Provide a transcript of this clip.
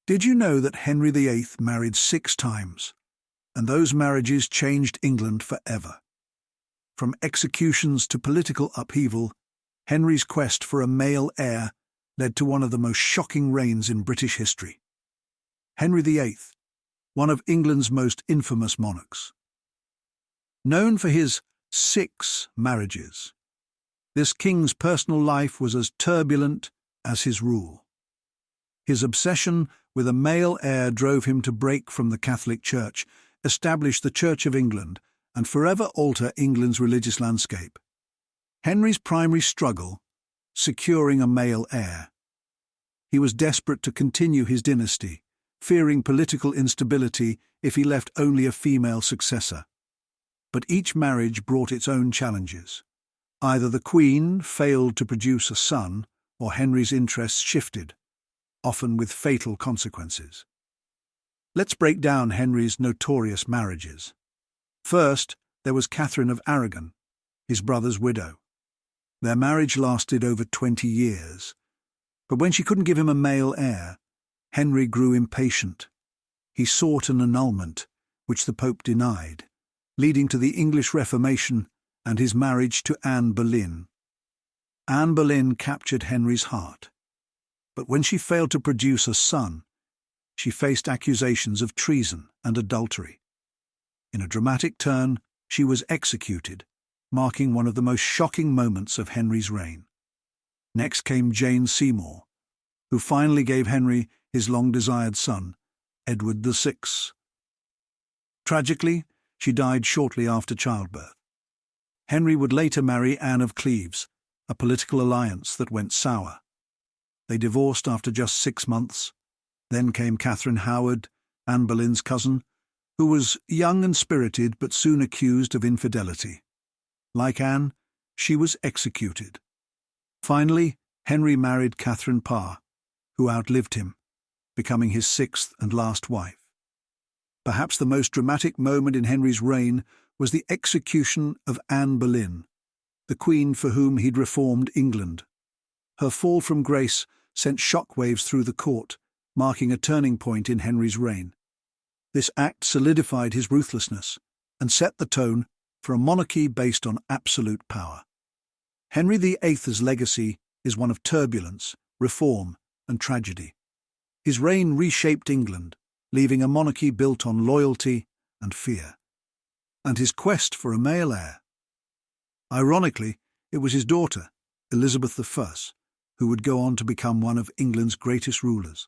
Did you know that Henry VIII married 6 times, and those marriages changed England forever? From executions to political upheaval, Henry's quest for a male heir led to one of the most shocking reigns in British history. Henry VIII, one of England's most infamous monarchs. Known for his 6 marriages, this king's personal life was as turbulent as his rule. His obsession with a male heir drove him to break from the Catholic Church, establish the Church of England, and forever alter England's religious landscape. Henry's primary struggle: securing a male heir. He was desperate to continue his dynasty, fearing political instability if he left only a female successor. But each marriage brought its own challenges. Either the Queen failed to produce a son, or Henry's interests shifted, often with fatal consequences. Let's break down Henry's notorious marriages. First, there was Catherine of Aragon, his brother's widow. Their marriage lasted over 20 years. But when she couldn't give him a male heir, Henry grew impatient. He sought an annulment, which the Pope denied, leading to the English Reformation and his marriage to Anne Boleyn. Anne Boleyn captured Henry's heart. But when she failed to produce a son, she faced accusations of treason and adultery. In a dramatic turn, she was executed, marking one of the most shocking moments of Henry's reign. Next came Jane Seymour, who finally gave Henry his long-desired son, Edward VI. Tragically, she died shortly after childbirth. Henry would later marry Anne of Cleves, a political alliance that went sour. They divorced after just 6 months. Then came Catherine Howard, Anne Boleyn's cousin, who was young and spirited but soon accused of infidelity. Like Anne, she was executed. Finally, Henry married Catherine Parr, who outlived him, becoming his 6th and last wife. Perhaps the most dramatic moment in Henry's reign was the execution of Anne Boleyn, the queen for whom he'd reformed England. Her fall from grace sent shockwaves through the court, marking a turning point in Henry's reign. This act solidified his ruthlessness and set the tone for a monarchy based on absolute power. Henry VIII's legacy is one of turbulence, reform, and tragedy. His reign reshaped England, leaving a monarchy built on loyalty and fear. And his quest for a male heir. Ironically, it was his daughter, Elizabeth I, who would go on to become one of England's greatest rulers.